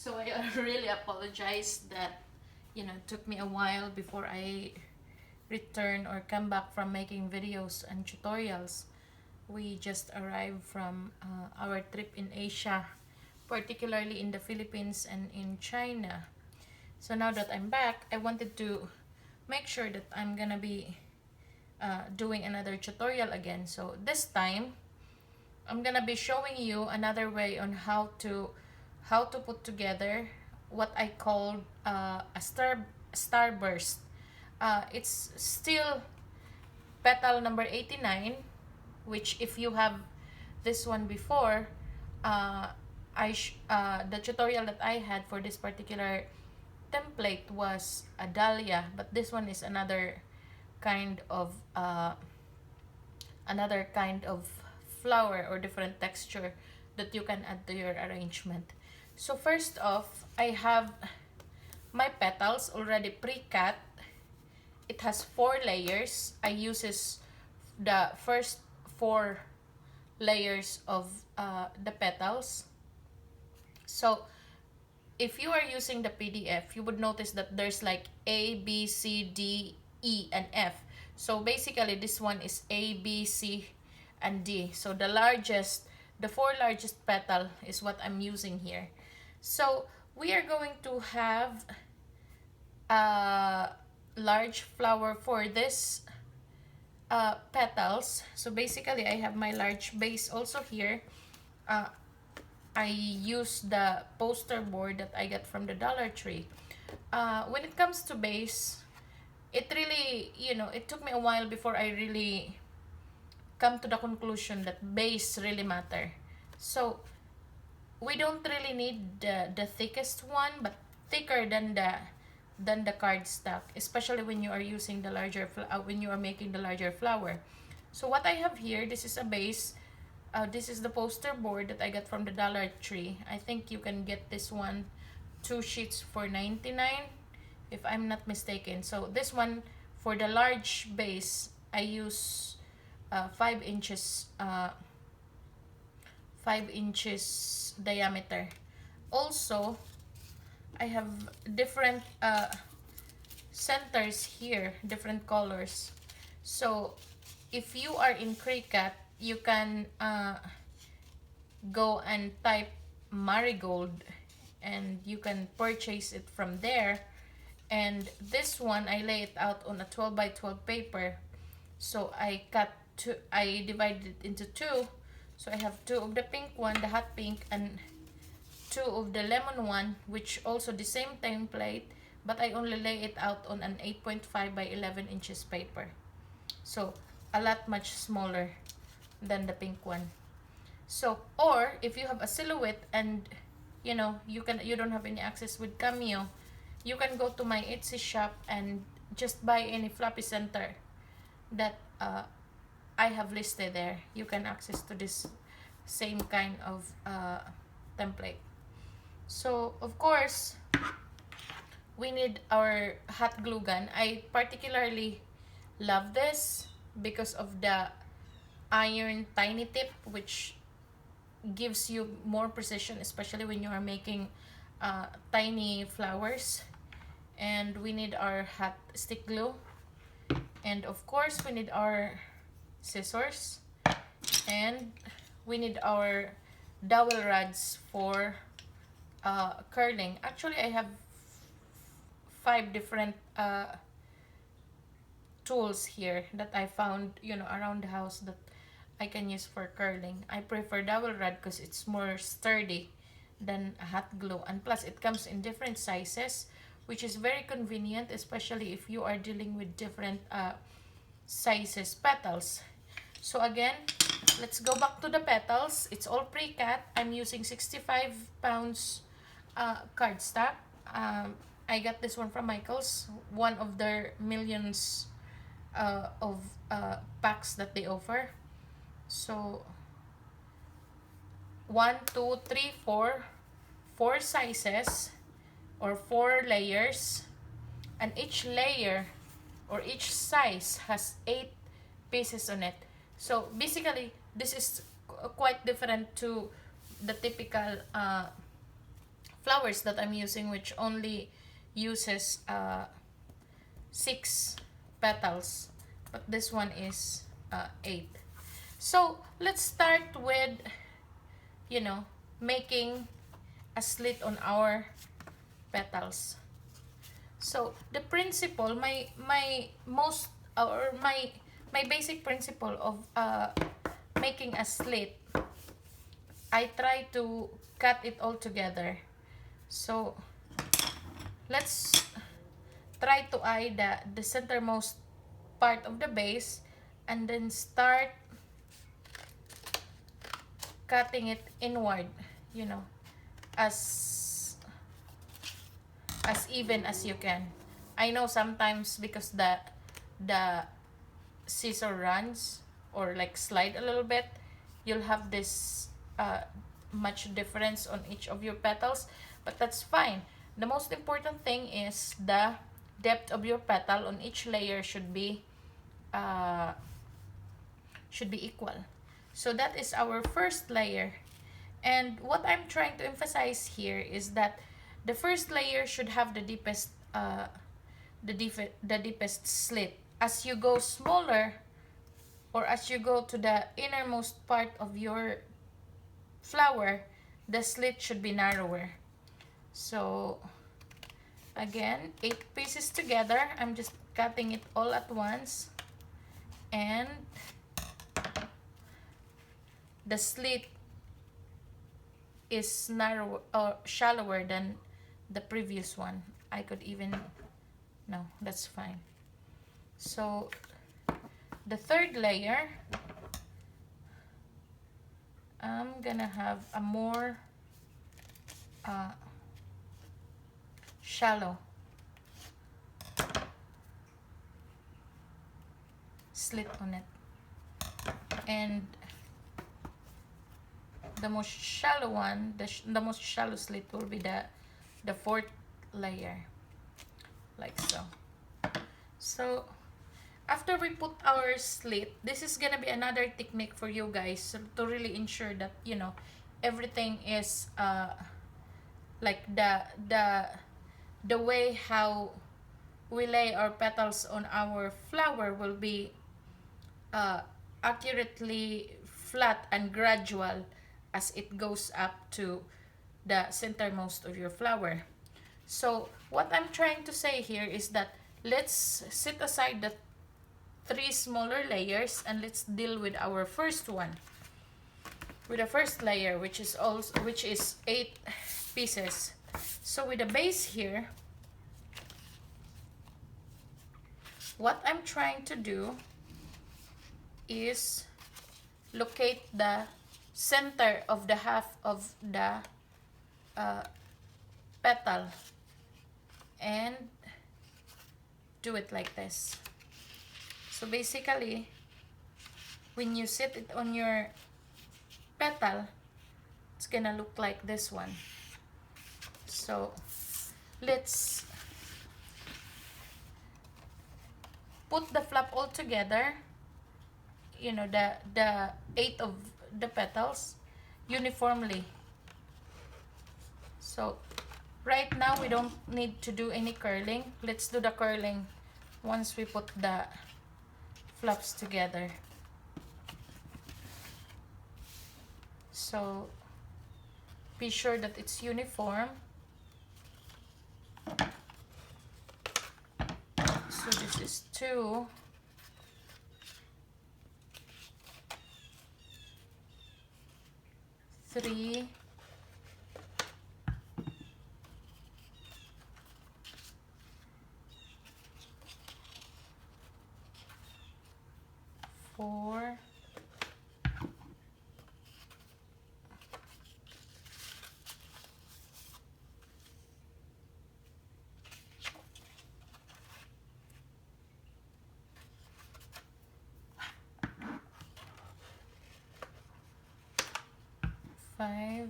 So I really apologize that, you know, it took me a while before I return or come back from making videos and tutorials. We just arrived from our trip in Asia, particularly in the Philippines and in China. So now that I'm back, I wanted to make sure that I'm gonna be doing another tutorial again. So this time, I'm gonna be showing you another way on how to put together what I call a starburst. It's still petal number 89, which if you have this one before, uh, the tutorial that I had for this particular template was a dahlia, but this one is kind of uh, another kind of flower or different texture that you can add to your arrangement. So first off, I have my petals already pre-cut. It has 4 layers. I uses the first 4 layers of the petals. So if you are using the PDF, you would notice that there's like A, B, C, D, E, and F. So basically this one is A, B, C, and D. So the 4 largest petal is what I'm using here. So we are going to have a large flower for this petals. So basically I have my large base also here. I use the poster board that I get from the Dollar Tree. When it comes to base, it really, you know, it took me a while before I really come to the conclusion that base really matter. So we don't really need the thickest one, but thicker than the cardstock, especially when you are using the when you are making the larger flower. So what I have here, this is a base. This is the poster board that I got from the Dollar Tree. I think you can get this one 2 sheets for 99 if I'm not mistaken. So this one for the large base, I use 5 inches 5 inches diameter. Also, I have different centers here, different colors. So if you are in Cricut, you can go and type marigold and you can purchase it from there. And this one, I lay it out on a 12 by 12 paper. So I divided it into 2. So I have 2 of the pink one, the hot pink, and 2 of the lemon one, which also the same template, but I only lay it out on an 8.5 by 11 inches paper. So a lot much smaller than the pink one. So, or if you have a silhouette and you know you don't have any access with Cameo, you can go to my Etsy shop and just buy any floppy center that I have listed there. You can access to this same kind of template. So of course we need our hot glue gun. I particularly love this because of the iron tiny tip, which gives you more precision, especially when you are making tiny flowers. And we need our hot stick glue, and of course we need our scissors, and we need our dowel rods for curling. Actually, I have 5 different tools here that I found, you know, around the house that I can use for curling. I prefer dowel rod because it's more sturdy than hot glue, and plus it comes in different sizes, which is very convenient, especially if you are dealing with different sizes petals. So again, let's go back to the petals. It's all pre-cut. I'm using 65 pounds cardstock. I got this one from Michaels, one of their millions of packs that they offer. So 1, 2, 3, 4, 4 sizes or 4 layers, and each layer or each size has 8 pieces on it. So basically this is quite different to the typical flowers that I'm using, which only uses 6 petals, but this one is 8. So let's start with, you know, making a slit on our petals. So the principle, my most or my basic principle of making a slit, I try to cut it all together. So let's try to eye the centermost part of the base and then start cutting it inward, you know, as even as you can. I know sometimes because the scissor runs or like slide a little bit, you'll have this much difference on each of your petals, but that's fine. The most important thing is the depth of your petal on each layer should be equal. So that is our first layer. And what I'm trying to emphasize here is that the first layer should have the deepest slit. As you go smaller, or as you go to the innermost part of your flower, the slit should be narrower. So again, 8 pieces together. I'm just cutting it all at once, and the slit is narrow or shallower than the previous one. I could even, no, that's fine. So the third layer, I'm gonna have a more shallow slit on it, and the most shallow one, the most shallow slit will be the fourth layer, like so. So after we put our slit, this is gonna be another technique for you guys to really ensure that, you know, everything is like the way how we lay our petals on our flower will be accurately flat and gradual as it goes up to the centermost of your flower. So what I'm trying to say here is that let's set aside the 3 smaller layers and let's deal with our first one, with the first layer, which is 8 pieces. So with the base here, what I'm trying to do is locate the center of the half of the petal and do it like this. So basically, when you set it on your petal, it's gonna look like this one. So let's put the flap all together, you know, the 8 of the petals uniformly. So right now we don't need to do any curling. Let's do the curling once we put the flaps together. So be sure that it's uniform. So this is 2, 3, 4, 5,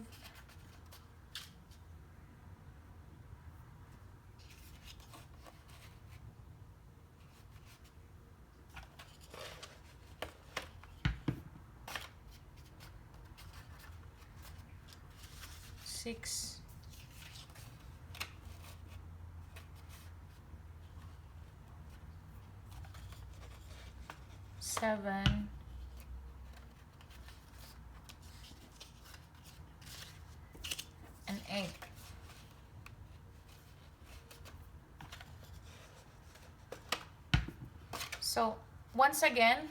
6, 7, and 8. So once again,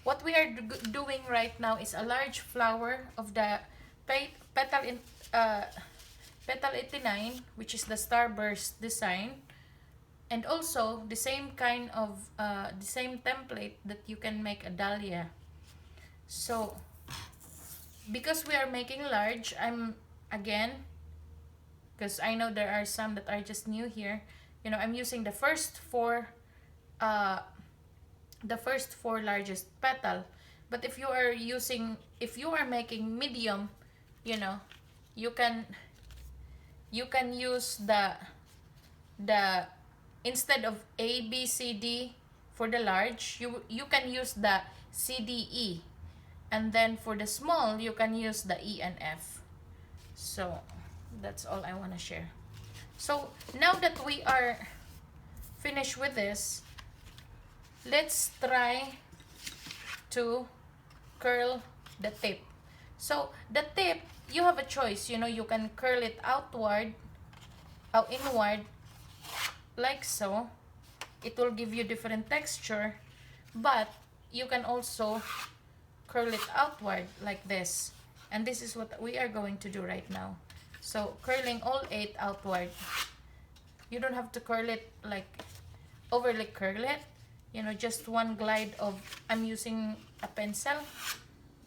what we are doing right now is a large flower of the petal in petal 89, which is the Starburst design, and also the same kind of the same template that you can make a dahlia. So because we are making large, I'm again, because I know there are some that are just new here, you know, I'm using the first four largest petal. But if you are making medium, you know, you can use the instead of A, B, C, D for the large, you can use the C, D, E, and then for the small you can use the E and F. So that's all I want to share. So now that we are finished with this, let's try to curl the tip. So the tip, you have a choice, you know, you can curl it outward or inward like so. It will give you different texture, but you can also curl it outward like this. And this is what we are going to do right now. So curling all 8 outward. You don't have to curl it like overly curl it, you know, just one glide of, I'm using a pencil,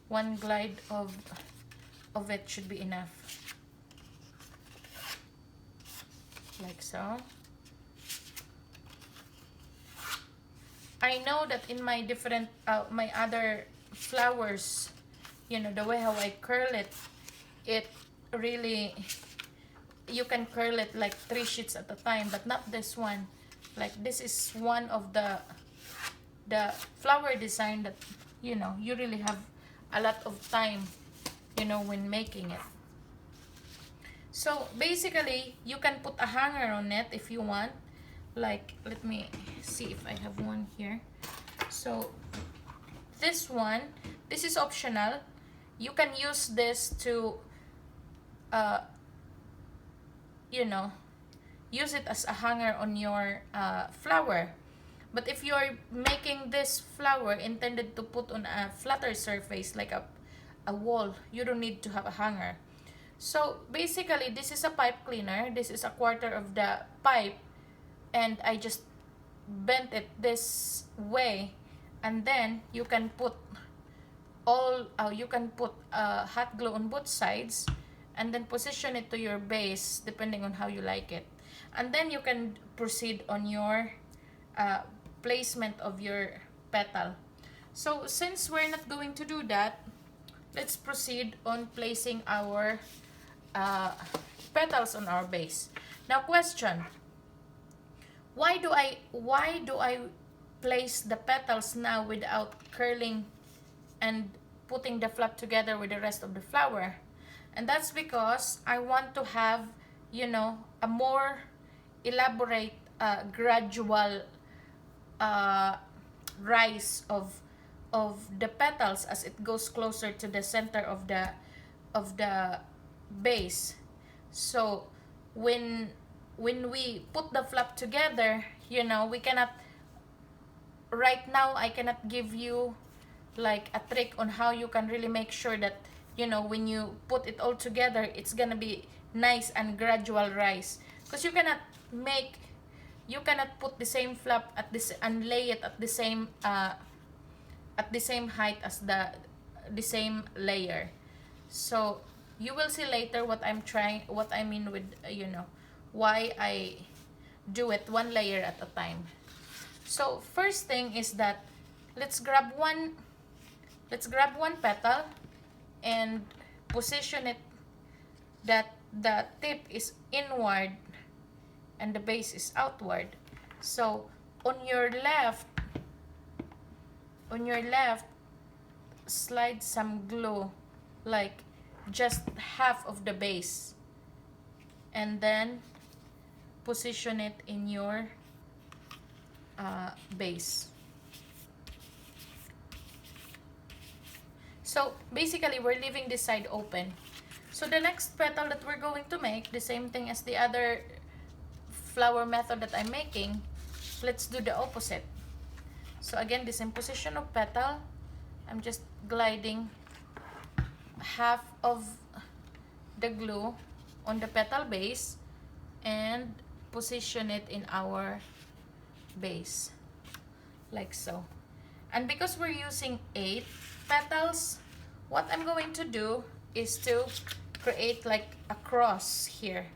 one glide of it should be enough, like so. I know that in my different my other flowers, you know, the way how I curl it, it really, you can curl it like 3 sheets at a time, but not this one. Like this is one of the flower design that, you know, you really have a lot of time, you know, when making it. So basically you can put a hanger on it if you want. Like, let me see if I have one here. So this one, this is optional. You can use this to you know, use it as a hanger on your flower. But if you're making this flower intended to put on a flatter surface like a wall, you don't need to have a hanger. So basically this is a pipe cleaner. This is a quarter of the pipe, and I just bent it this way, and then you can put hot glue on both sides, and then position it to your base depending on how you like it. And then you can proceed on your placement of your petal. So since we're not going to do that, let's proceed on placing our petals on our base. Now question, why do I place the petals now without curling and putting the flap together with the rest of the flower? And that's because I want to have, you know, a more elaborate gradual rise of the petals as it goes closer to the center of the base. So when we put the flap together, you know, we cannot, right now I cannot give you like a trick on how you can really make sure that, you know, when you put it all together, it's gonna be nice and gradual rise. Because you cannot put the same flap at this and lay it at the same height as the same layer. So you will see later what I mean with, you know, why I do it one layer at a time. So first thing is that let's grab one petal and position it that the tip is inward and the base is outward. So on your left, slide some glue, like just half of the base, and then position it in your base. So basically we're leaving this side open. So the next petal that we're going to make, the same thing as the other flower method that I'm making, let's do the opposite. So again, the same position of petal, I'm just gliding half of the glue on the petal base and position it in our base like so. And because we're using 8 petals, what I'm going to do is to create like a cross here.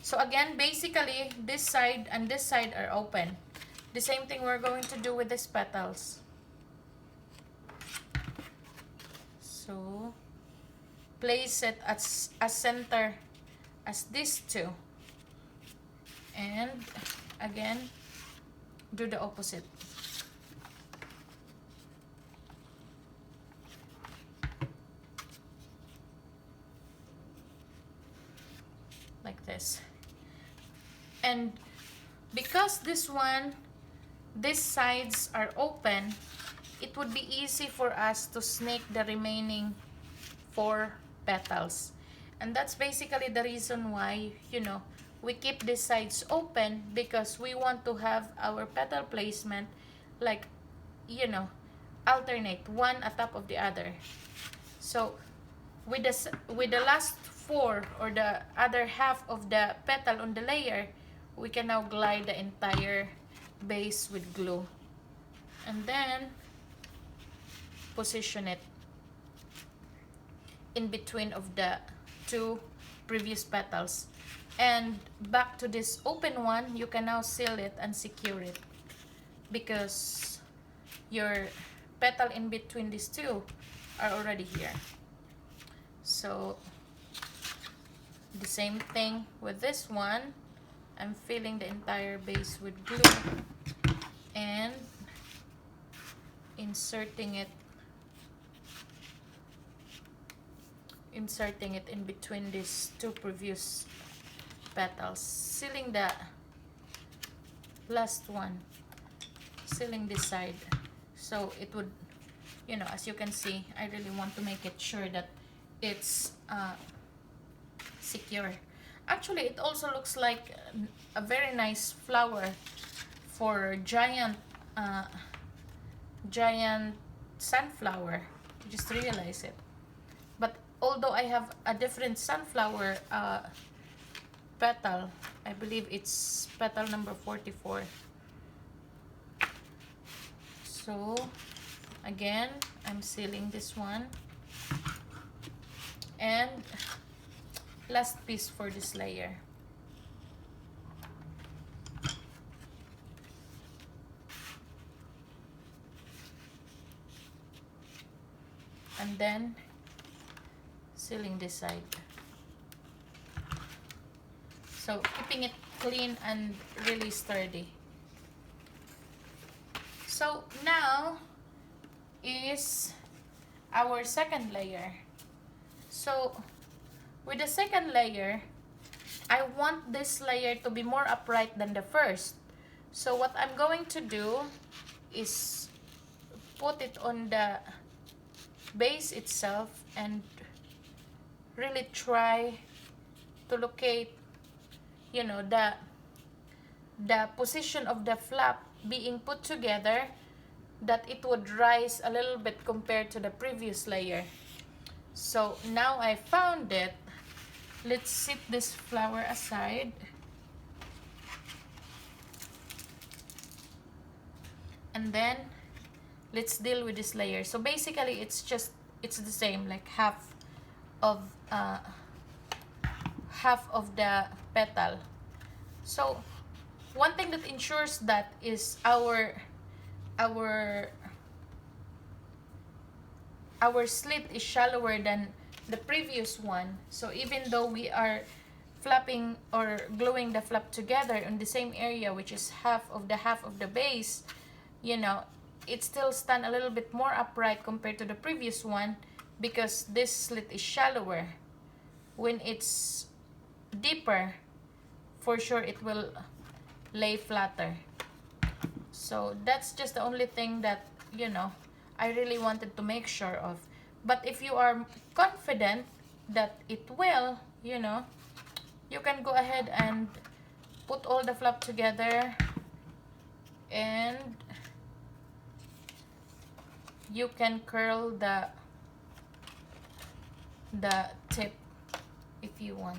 So again, basically this side and this side are open. The same thing we're going to do with these petals. So place it as a center as these two, and again do the opposite. Like this. And because this one, these sides are open, it would be easy for us to snake the remaining 4 petals. And that's basically the reason why, you know, we keep these sides open, because we want to have our petal placement like, you know, alternate one atop of the other. So with the last 4 or the other half of the petal on the layer, we can now glide the entire base with glue and then position it in between of the 2 previous petals. And back to this open one, you can now seal it and secure it, because your petal in between these 2 are already here. So the same thing with this one, I'm filling the entire base with glue and inserting it in between these 2 previous petals, sealing the last one, sealing this side. So it would, you know, as you can see, I really want to make it sure that it's secure. Actually, it also looks like a very nice flower for giant sunflower. Just realize it. But although I have a different sunflower petal, I believe it's petal number 44. So again, I'm sealing this one, and last piece for this layer. And then sealing this side. So keeping it clean and really sturdy. So now is our second layer. So with the second layer, I want this layer to be more upright than the first. So what I'm going to do is put it on the base itself and really try to locate, you know, the position of the flap being put together, that it would rise a little bit compared to the previous layer. So now I found it. Let's set this flower aside. And then let's deal with this layer. So basically it's the same, like half of the petal. So one thing that ensures that is our slit is shallower than the previous one. So even though we are flapping or gluing the flap together in the same area, which is half of the base, you know, it still stand a little bit more upright compared to the previous one, because this slit is shallower. When it's deeper, for sure it will lay flatter. So that's just the only thing that, you know, I really wanted to make sure of. But if you are confident that it will, you know, you can go ahead and put all the flap together, and you can curl the tip if you want.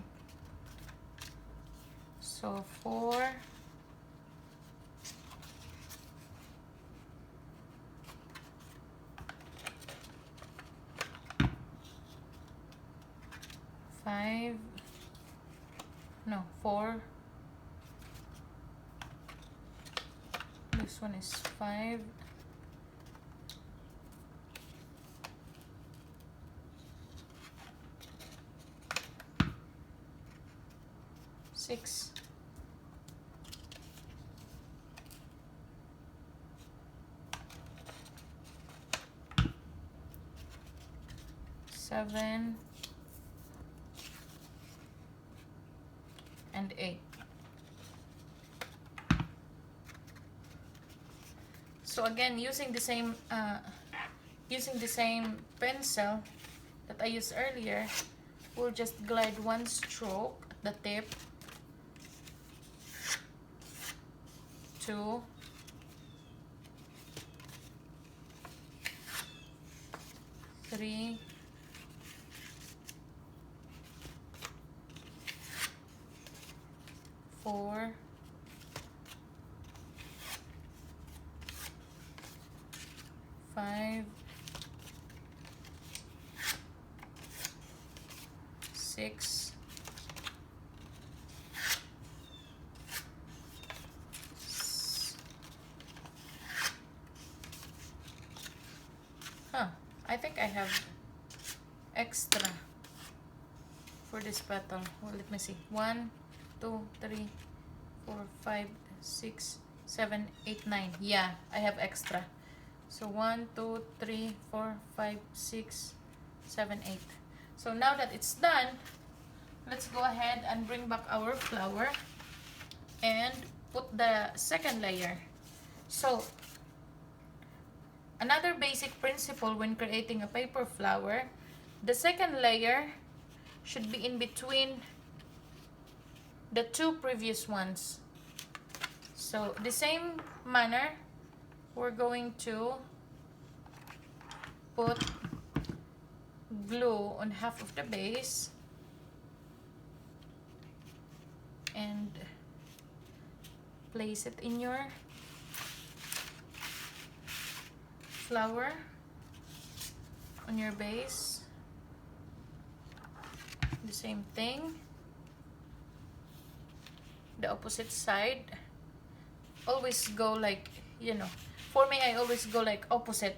So 4, 5, no, 4, this one is 5, 6, 7, and 8. So again, using the same pencil that I used earlier, we'll just glide one stroke at the tip, 2, 3, 4, 5, 6, 7. I think I have extra for this petal. Well, let me see. 1, 2, 3, 4, 5, 6, 7, 8, 9. Yeah, I have extra. So 1, 2, 3, 4, 5, 6, 7, 8. So now that it's done, let's go ahead and bring back our flower and put the second layer. So another basic principle when creating a paper flower, the second layer should be in between the two previous ones. So the same manner, we're going to put glue on half of the base and place it in your flower on your base. The same thing, the opposite side. Always go like, you know, for me I always go like opposite,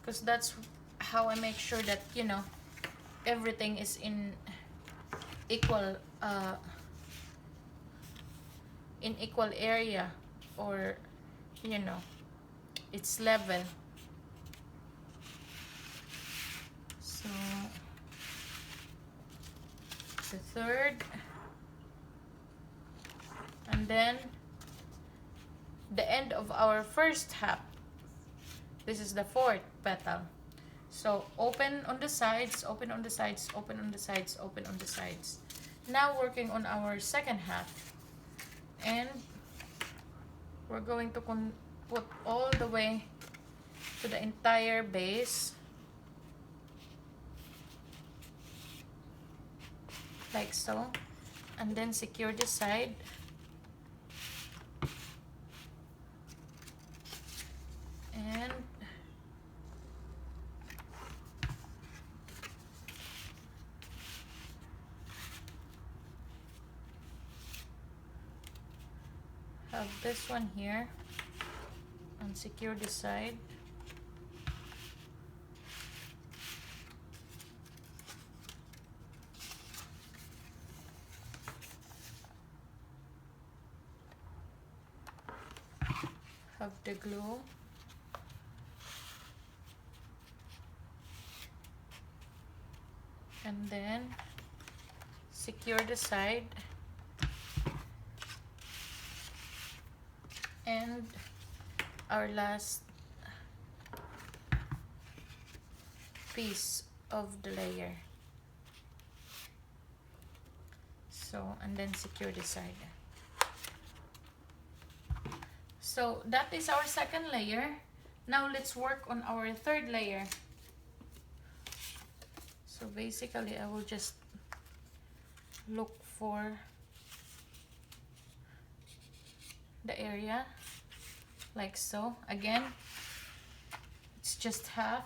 because that's how I make sure that, you know, everything is in equal area, or you know, it's level. So the third, and then the end of our first half, this is the fourth petal. So open on the sides, open on the sides, open on the sides, open on the sides. Now working on our second half, and we're going to put all the way to the entire base, like so, and then secure the side. And have this one here and secure the side. Have the glue. And then secure the side, and our last piece of the layer. So, and then secure the side. So that is our second layer. Now let's work on our third layer. So basically I will just look for the area like so. Again, it's just half.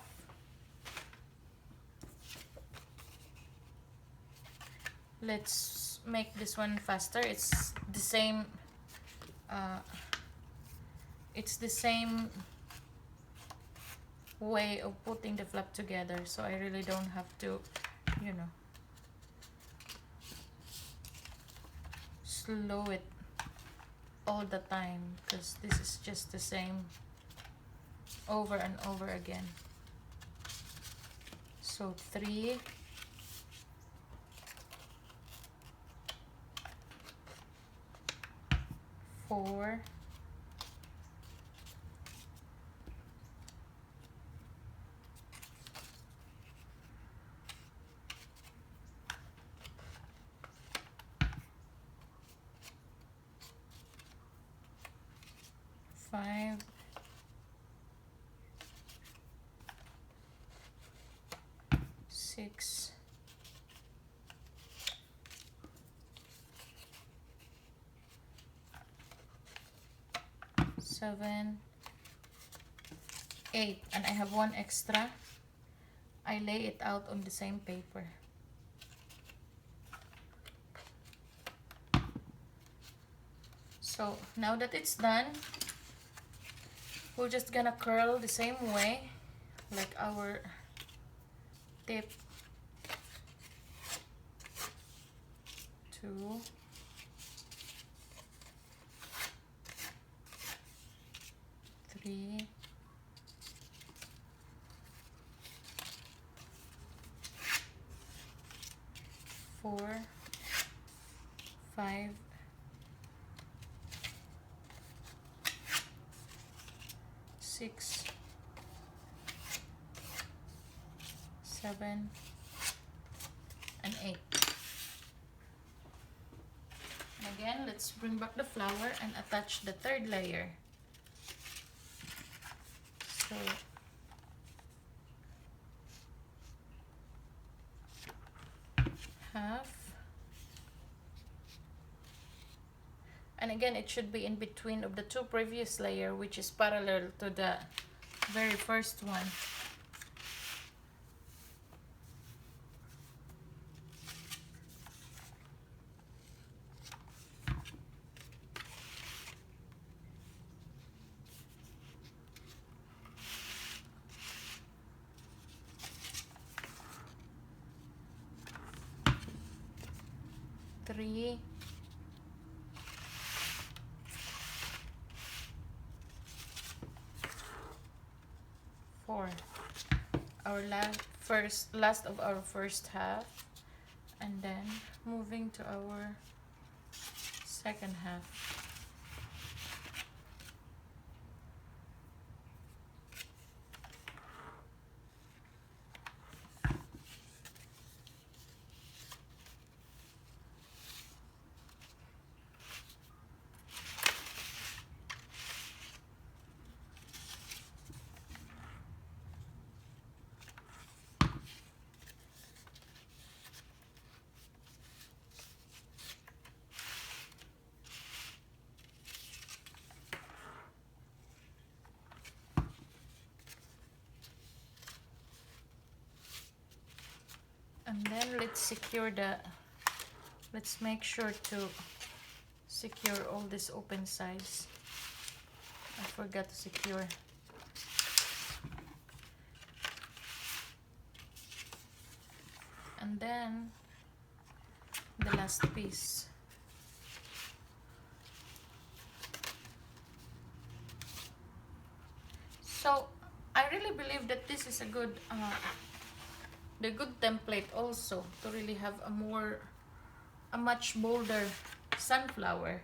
Let's make this one faster. It's the same way of putting the flap together, so I really don't have to, you know, slow it all the time, because this is just the same over and over again. So 3, 4, 5, 6, 7, 8, and I have one extra. I lay it out on the same paper. So now that it's done, we're just gonna curl the same way, like our tip. 2, 3, 4, 5, 6, 7, and 8. And again, let's bring back the flower and attach the third layer. So half, and again it should be in between of the two previous layer, which is parallel to the very first one. Three, 4, our last of our first half, and then moving to our second half. And then let's make sure to secure all this open sides. I forgot to secure. And then the last piece. So I really believe that this is a good the good template also to really have a much bolder sunflower.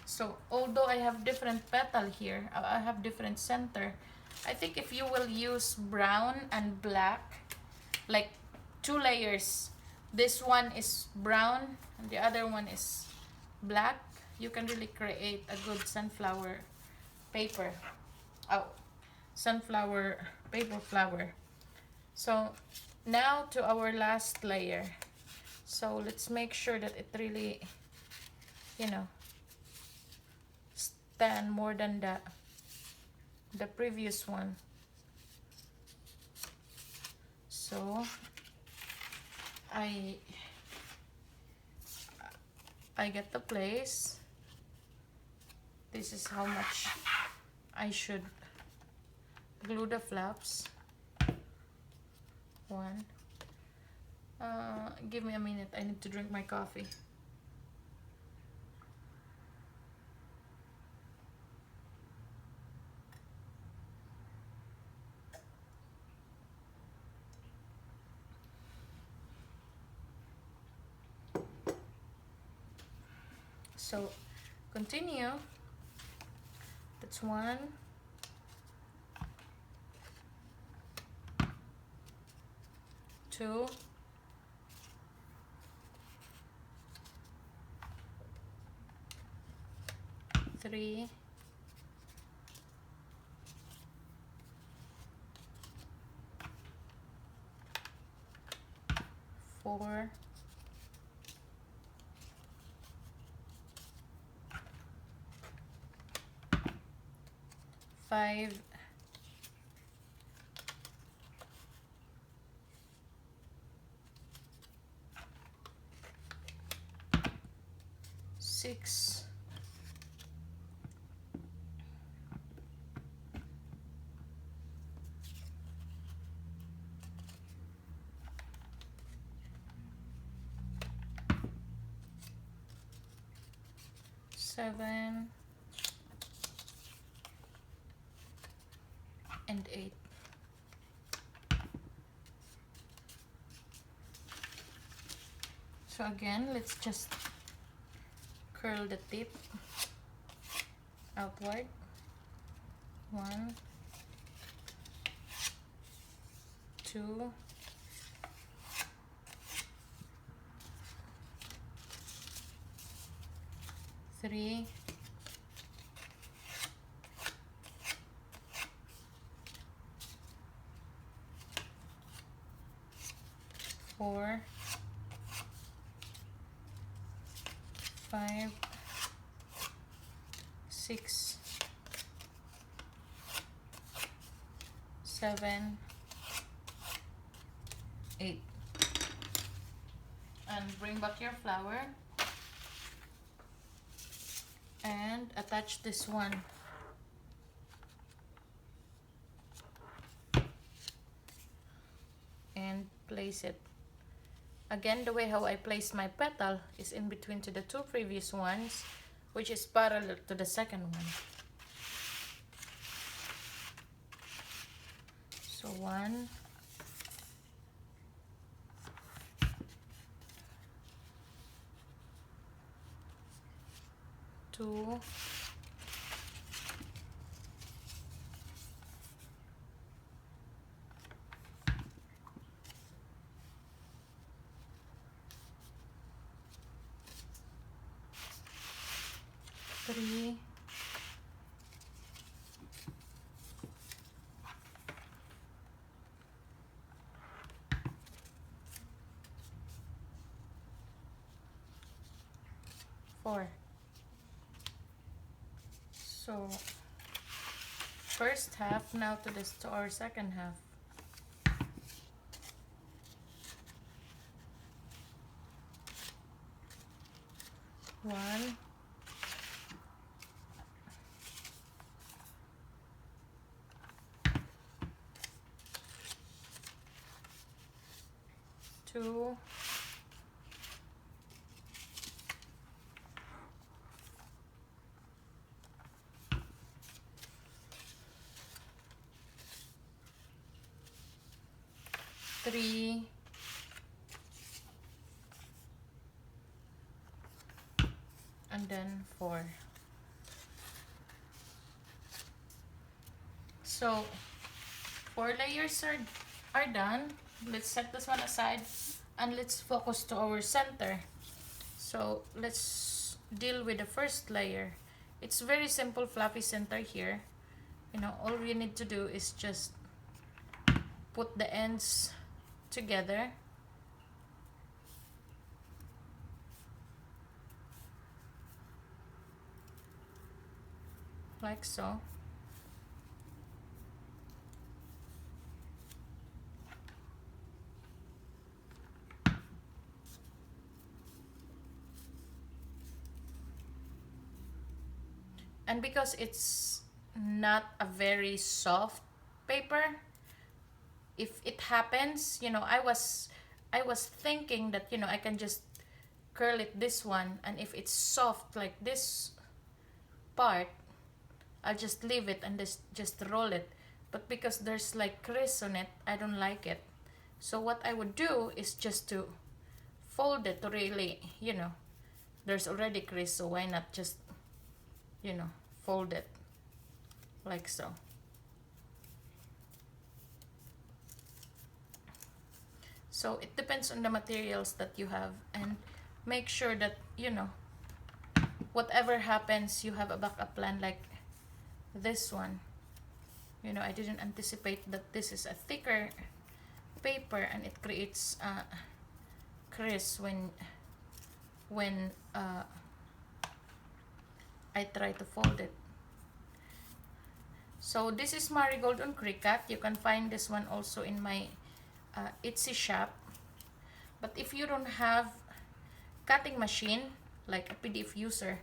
So although I have different petal here, I have different center, I think if you will use brown and black, like 2 layers, this one is brown and the other one is black, you can really create a good sunflower paper. Oh, sunflower paper flower. So now to our last layer. So let's make sure that it really, you know, stand more than the previous one. So I get the place. This is how much I should glue the flaps. One. Give me a minute. I need to drink my coffee. So continue. That's 1, 2, 3, 4, 5, 6, 7, and 8. So again, let's just curl the tip outward. 1, 2, 3, 4, 5, 6, 7, 8. And bring back your flower and attach this one. And place it. Again, the way how I place my petal is in between to the 2 previous ones, which is parallel to the second one. So 1, 2, 3, 4. So first half, now to our second half. 1, 2, 3, and then 4. So 4 layers are done. Let's set this one aside and let's focus to our center. So let's deal with the first layer. It's very simple fluffy center here. You know, all you need to do is just put the ends together. Like so. And because it's not a very soft paper, if it happens, you know, I was thinking that, you know, I can just curl it this one, and if it's soft like this part, I'll just leave it and just roll it. But because there's like crease on it, I don't like it. So what I would do is just to fold it to really, you know, there's already crease, so why not just, you know, fold it like so. So it depends on the materials that you have, and make sure that, you know, whatever happens, you have a backup plan. Like this one, you know, I didn't anticipate that this is a thicker paper and it creates crease when I try to fold it. So this is Marigold on Cricut. You can find this one also in my Etsy shop. But if you don't have cutting machine, like a PDF user,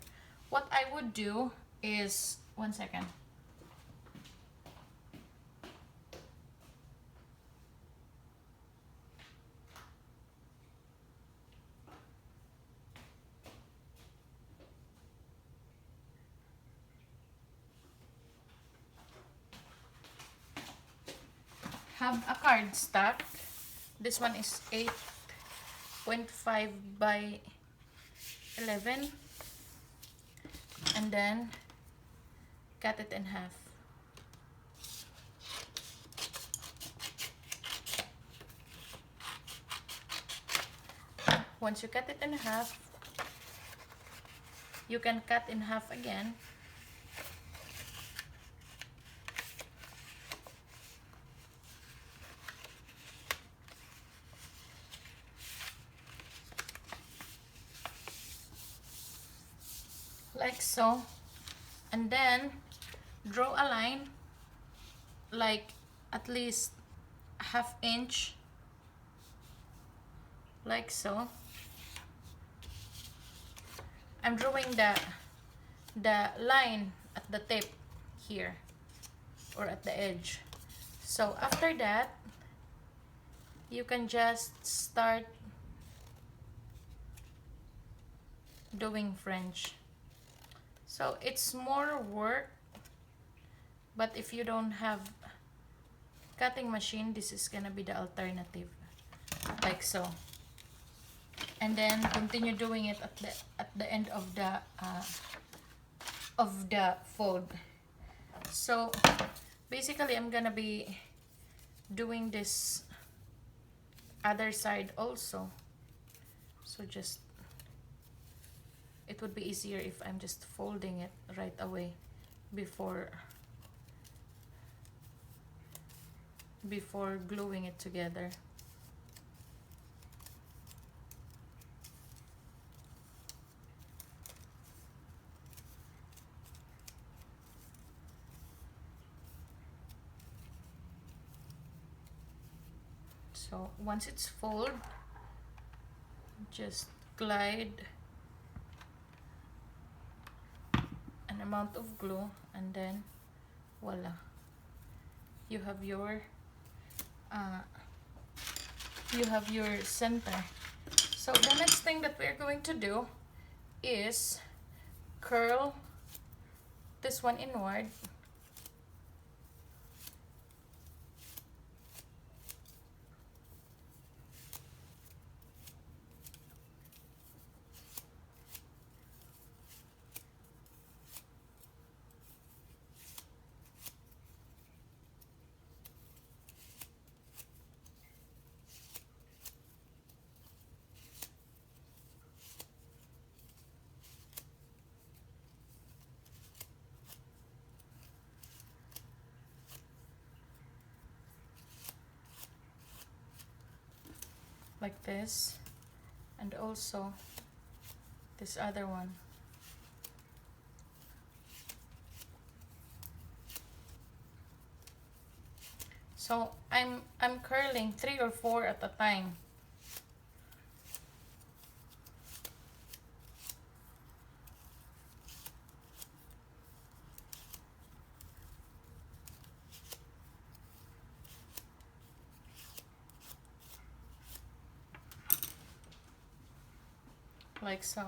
what I would do is, one second. Have a cardstock. This one is 8.5 by 11, and then cut it in half. Once you cut it in half, you can cut in half again. Like so, and then draw a line like at least ½ inch, like so. I'm drawing the line at the tip here, or at the edge. So after that, you can just start doing French. So it's more work, but if you don't have cutting machine, this is gonna be the alternative, like so. And then continue doing it at the end of the fold. So basically, I'm gonna be doing this other side also. So just, it would be easier if I'm just folding it right away before gluing it together. So once it's folded, just glide an amount of glue, and then voila, you have your center. So the next thing that we're going to do is curl this one inward. like this, and also this other one. So I'm curling 3 or 4 at a time. Like so.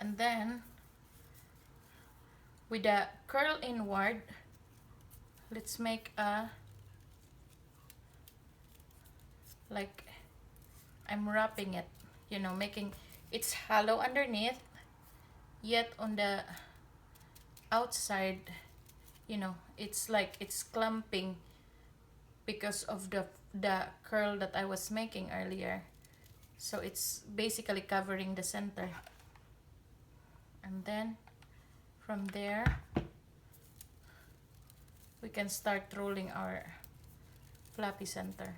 And then with the curl inward, let's make a, like, I'm wrapping it, you know, making it's hollow underneath, yet on the outside, you know, it's like it's clumping because of the curl that I was making earlier. So it's basically covering the center. And then from there we can start rolling our floppy center.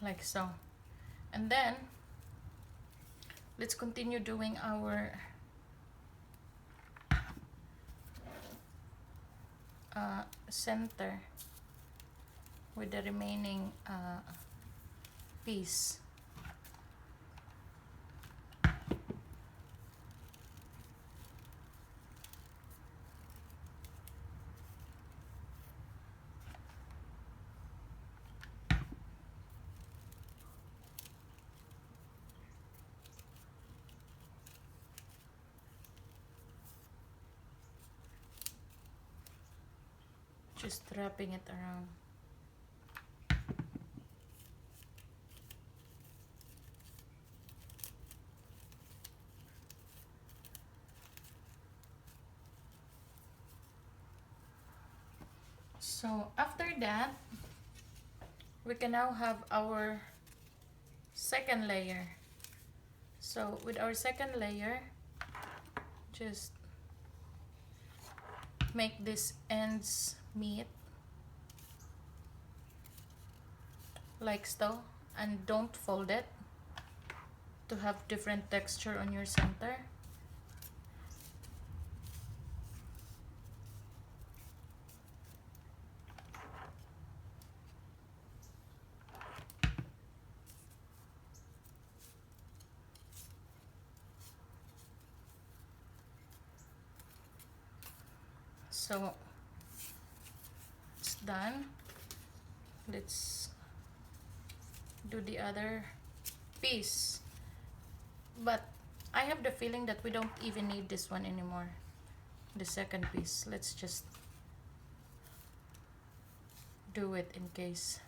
Like so. And then let's continue doing our center with the remaining piece. Just wrapping it around. So after that, we can now have our second layer. So with our second layer, just make these ends meet like so, and don't fold it to have different texture on your center. So it's done. Let's do the other piece. But I have the feeling that we don't even need this one anymore. The second piece. Let's just do it in case.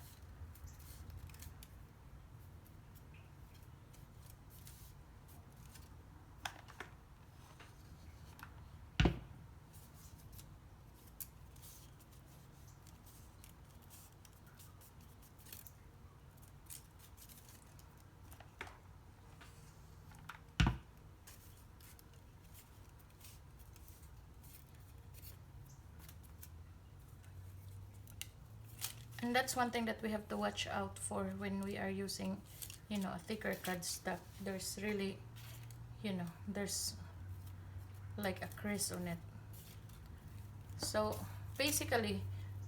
And that's one thing that we have to watch out for when we are using, you know, a thicker cardstock. There's really, you know, there's like a crease on it. So basically,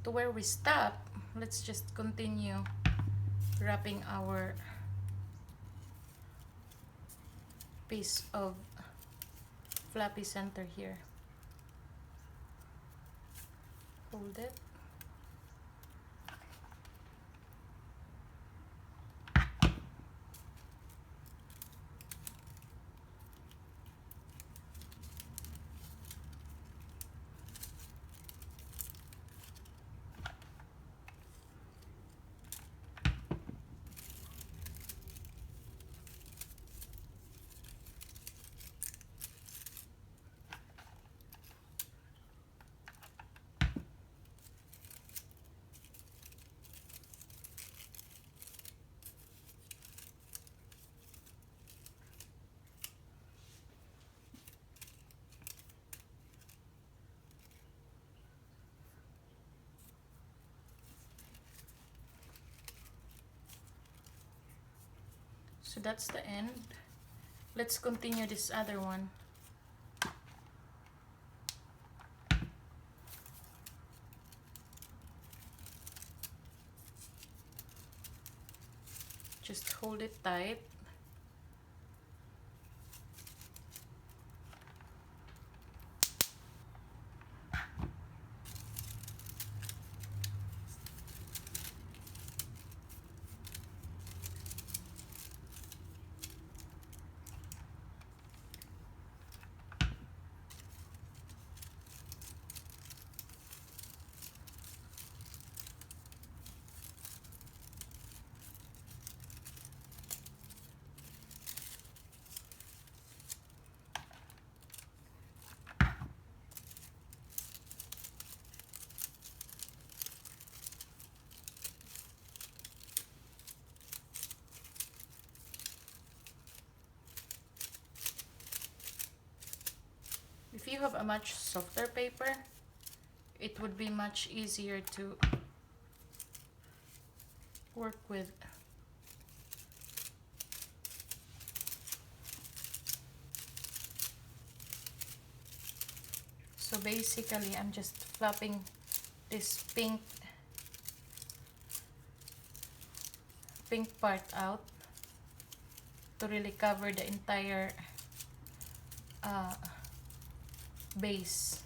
to where we stop, let's just continue wrapping our piece of floppy center here. Hold it. So that's the end. Let's continue this other one. Just hold it tight. If you have a much softer paper, it would be much easier to work with. So basically, I'm just flapping this pink part out to really cover the entire base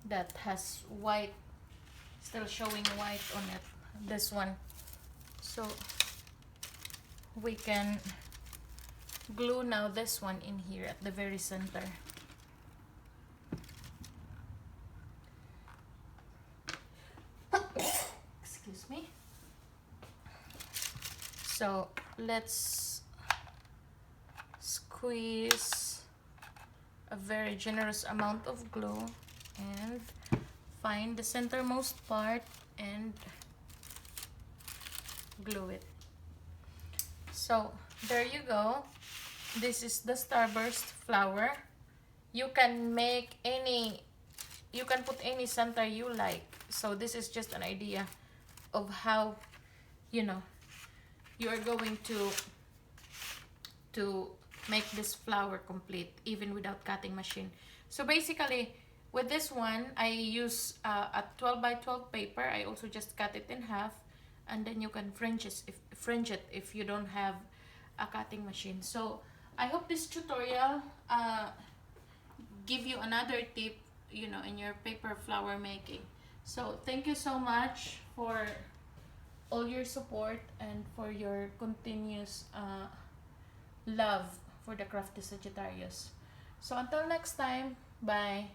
that has white, still showing white on it, this one. So we can glue now this one in here at the very center. Excuse me. So let's squeeze a very generous amount of glue and find the centermost part and glue it. So there you go. This is the Starburst flower. You can make any, you can put any center you like. So this is just an idea of how, you know, you are going to make this flower complete even without cutting machine. So basically with this one I use a 12 by 12 paper. I also just cut it in half, and then you can fringe it if you don't have a cutting machine. So I hope this tutorial give you another tip, you know, in your paper flower making. So thank you so much for all your support and for your continuous love for the Crafty Sagittarius. So until next time, bye.